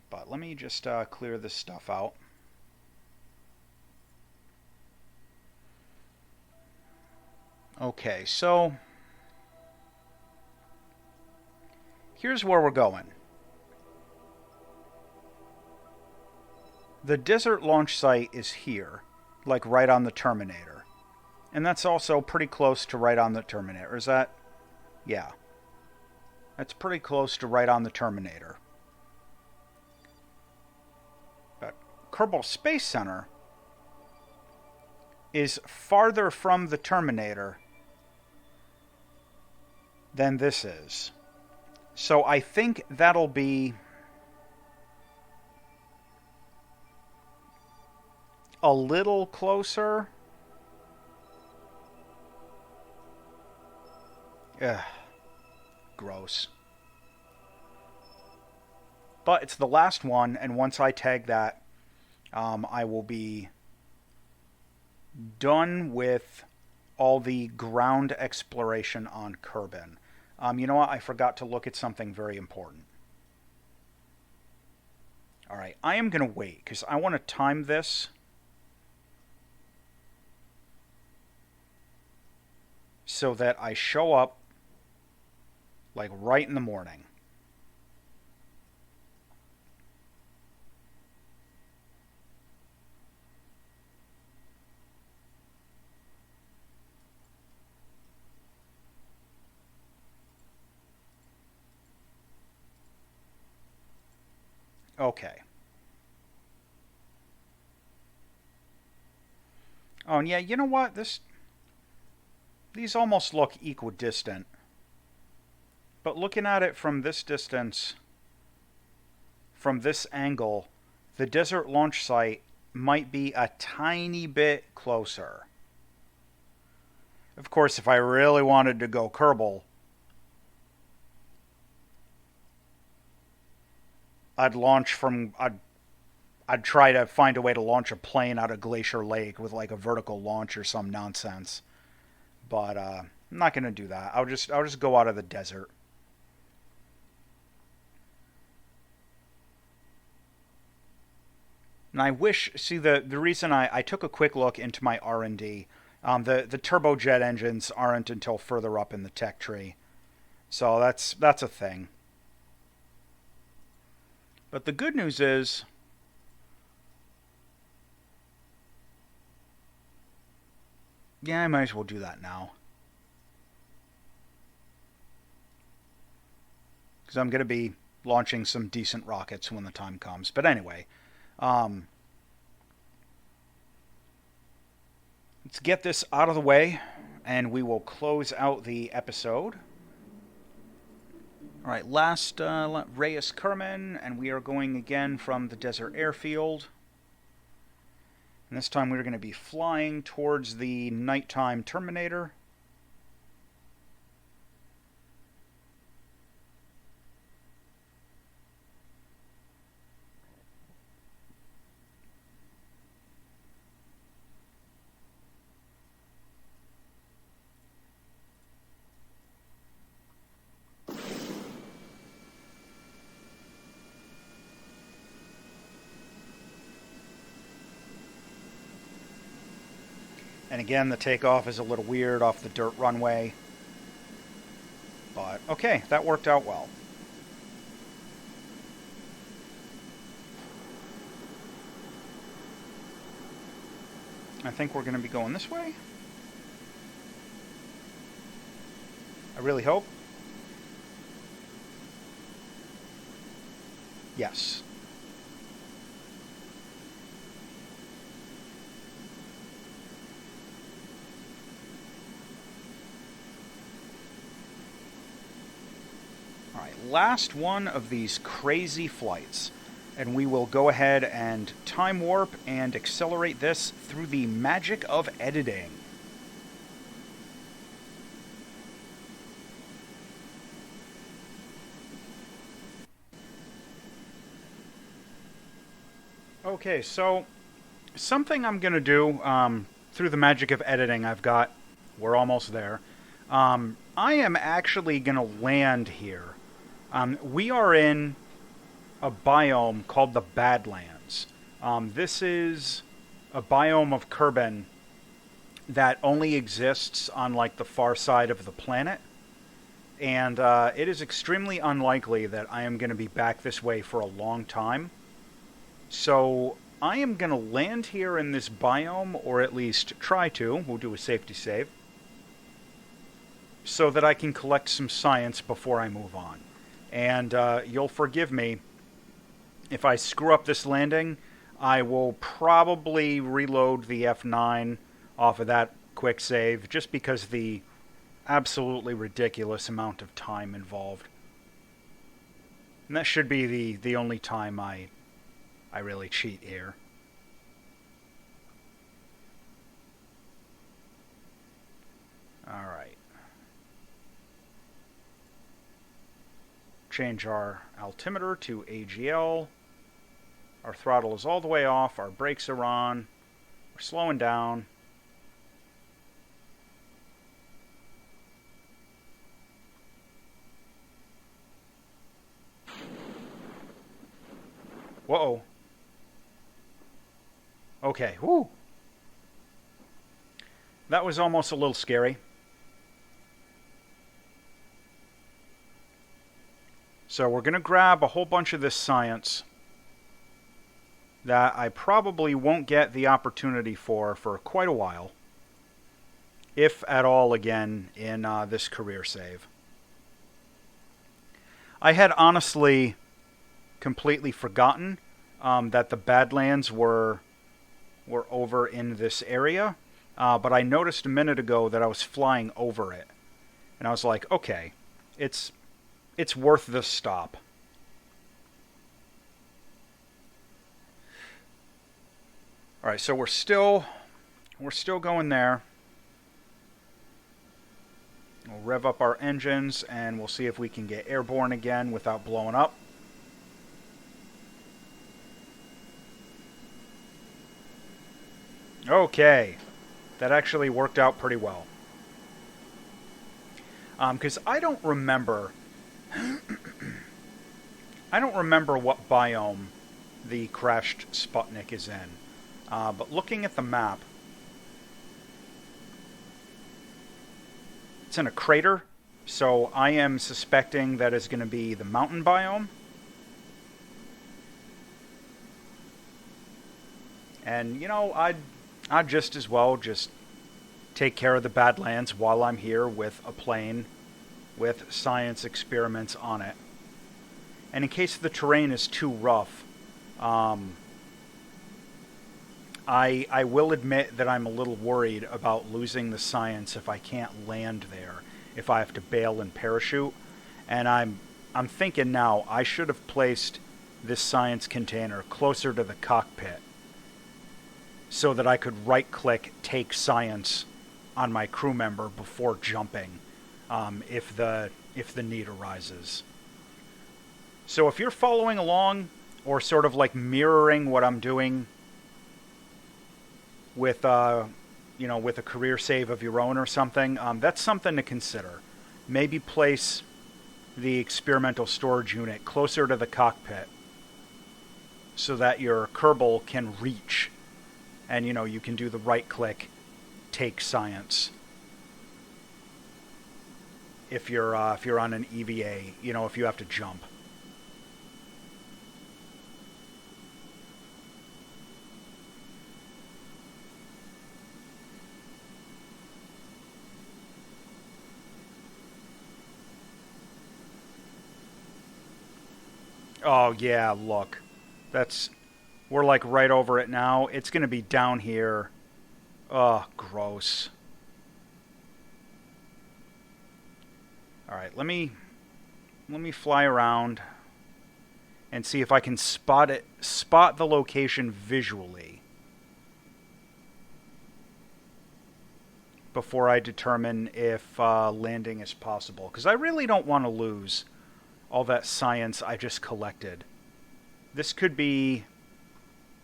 But let me just clear this stuff out. Okay, so here's where we're going. The desert launch site is here, like right on the Terminator. And that's also pretty close to right on the Terminator. Is that? Yeah. That's pretty close to right on the Terminator. But Kerbal Space Center is farther from the Terminator than this is. So I think that'll be a little closer. Ugh. Gross. But it's the last one, and once I tag that, I will be done with all the ground exploration on Kerbin. You know what? I forgot to look at something very important. Alright, I am going to wait, because I want to time this so that I show up like right in the morning. Okay. Oh, and yeah, you know what? These almost look equidistant. But looking at it from this distance, from this angle, the desert launch site might be a tiny bit closer. Of course, if I really wanted to go Kerbal, I'd try to find a way to launch a plane out of Glacier Lake with like a vertical launch or some nonsense. But I'm not going to do that. I'll just go out of the desert. And I wish, see, the reason I took a quick look into my R&D, the turbojet engines aren't until further up in the tech tree. So that's a thing. But the good news is, yeah, I might as well do that now. Because I'm going to be launching some decent rockets when the time comes. But anyway, let's get this out of the way, and we will close out the episode. All right, last Reyes Kerman, and we are going again from the desert airfield. And this time we're going to be flying towards the nighttime Terminator. And again, the takeoff is a little weird off the dirt runway. But, okay, that worked out well. I think we're going to be going this way. I really hope. Yes. All right, last one of these crazy flights. And we will go ahead and time warp and accelerate this through the magic of editing. Okay, so something I'm going to do through the magic of editing, we're almost there. I am actually going to land here. We are in a biome called the Badlands. This is a biome of Kerbin that only exists on like the far side of the planet. And it is extremely unlikely that I am going to be back this way for a long time. So I am going to land here in this biome, or at least try to. We'll do a safety save. So that I can collect some science before I move on. And you'll forgive me if I screw up this landing. I will probably reload the F9 off of that quick save, just because the absolutely ridiculous amount of time involved. And that should be the only time I really cheat here. Alright. Change our altimeter to AGL. Our throttle is all the way off. Our brakes are on. We're slowing down. Whoa. Okay, whoo. That was almost a little scary. So we're going to grab a whole bunch of this science that I probably won't get the opportunity for quite a while. If at all again in this career save. I had honestly completely forgotten that the Badlands were over in this area, but I noticed a minute ago that I was flying over it, and I was like, okay, it's worth this stop. All right, so we're still going there. We'll rev up our engines, and we'll see if we can get airborne again without blowing up. Okay, that actually worked out pretty well. Because I don't remember what biome the crashed Sputnik is in. But looking at the map, it's in a crater, so I am suspecting that is going to be the mountain biome. And, you know, I'd just as well just take care of the Badlands while I'm here with a plane with science experiments on it. And in case the terrain is too rough, I will admit that I'm a little worried about losing the science if I can't land there, if I have to bail and parachute. And I'm thinking now I should have placed this science container closer to the cockpit so that I could right-click take science on my crew member before jumping, if the need arises. So if you're following along or sort of like mirroring what I'm doing with with a career save of your own or something, that's something to consider. Maybe place the experimental storage unit closer to the cockpit so that your Kerbal can reach, and you can do the right click take science if you're on an EVA, if you have to jump. Oh, yeah, look. That's... We're, like, right over it now. It's going to be down here. Oh, gross. Alright, let me fly around and see if I can spot the location visually before I determine if landing is possible. Because I really don't want to lose all that science I just collected. This could be,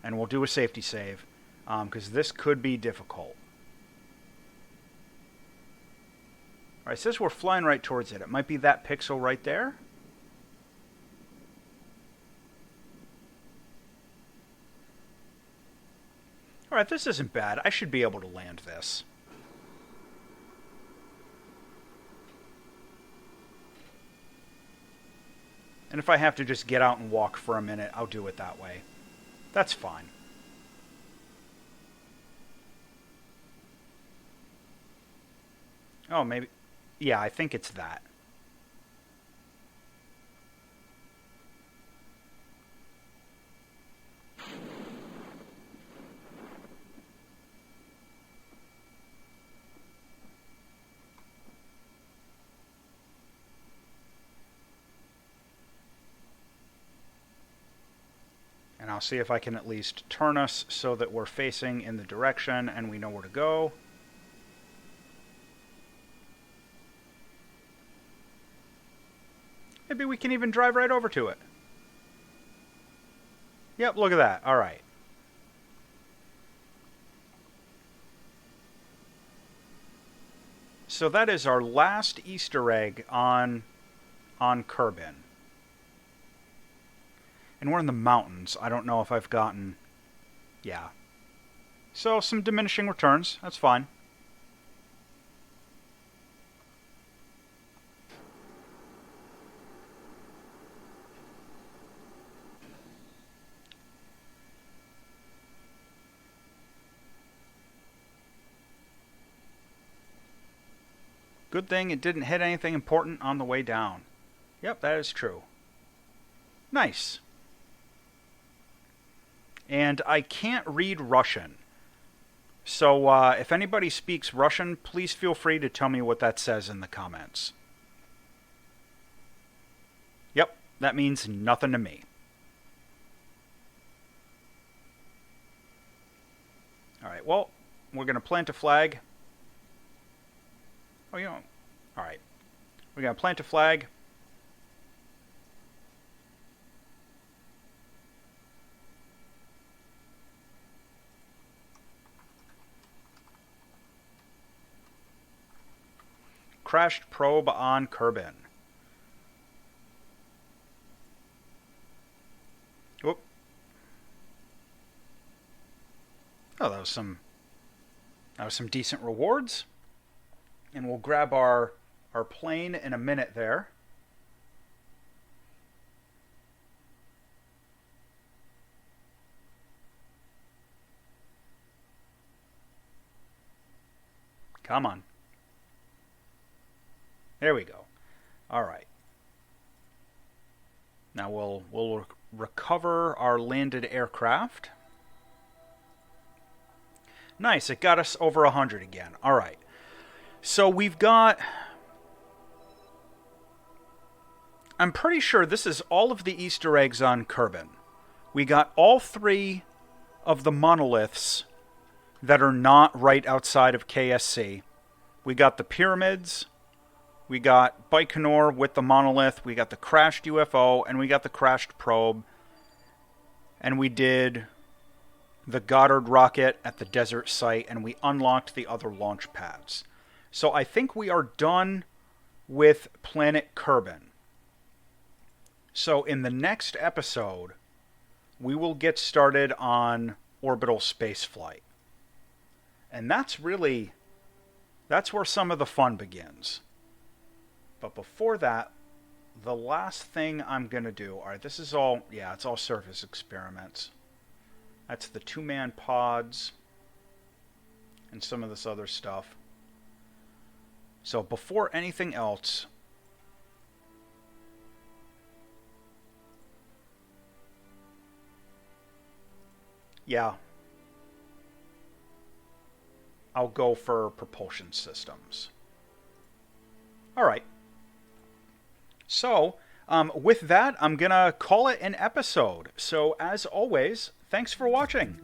and we'll do a safety save, because this could be difficult. Alright, it says we're flying right towards it. It might be that pixel right there. Alright, this isn't bad. I should be able to land this. And if I have to just get out and walk for a minute, I'll do it that way. That's fine. Oh, maybe... Yeah, I think it's that. And I'll see if I can at least turn us so that we're facing in the direction and we know where to go. Maybe we can even drive right over to it. Yep, look at that. All right. So that is our last Easter egg on Kerbin. And we're in the mountains. I don't know if I've gotten... Yeah. So, some diminishing returns. That's fine. Good thing it didn't hit anything important on the way down. Yep, that is true. Nice. And I can't read Russian. So if anybody speaks Russian, please feel free to tell me what that says in the comments. Yep, that means nothing to me. Alright, well, we're going to plant a flag. Oh, you know, alright. We're going to plant a flag. Crashed probe on Kerbin. Whoop. Oh, that was some decent rewards. And we'll grab our plane in a minute there. Come on. There we go. All right. Now we'll recover our landed aircraft. Nice, it got us over 100 again. All right. So we've got... I'm pretty sure this is all of the Easter eggs on Kerbin. We got all 3 of the monoliths that are not right outside of KSC. We got the pyramids, we got Baikonur with the monolith, we got the crashed UFO, and we got the crashed probe. And we did the Goddard rocket at the desert site, and we unlocked the other launch pads. So I think we are done with Planet Kerbin. So in the next episode, we will get started on orbital spaceflight. And that's where some of the fun begins. But before that, the last thing I'm going to do... Alright, this is all... Yeah, it's all surface experiments. That's the 2-man pods. And some of this other stuff. So before anything else... Yeah. I'll go for propulsion systems. All right. So, with that, I'm going to call it an episode. So, as always, thanks for watching.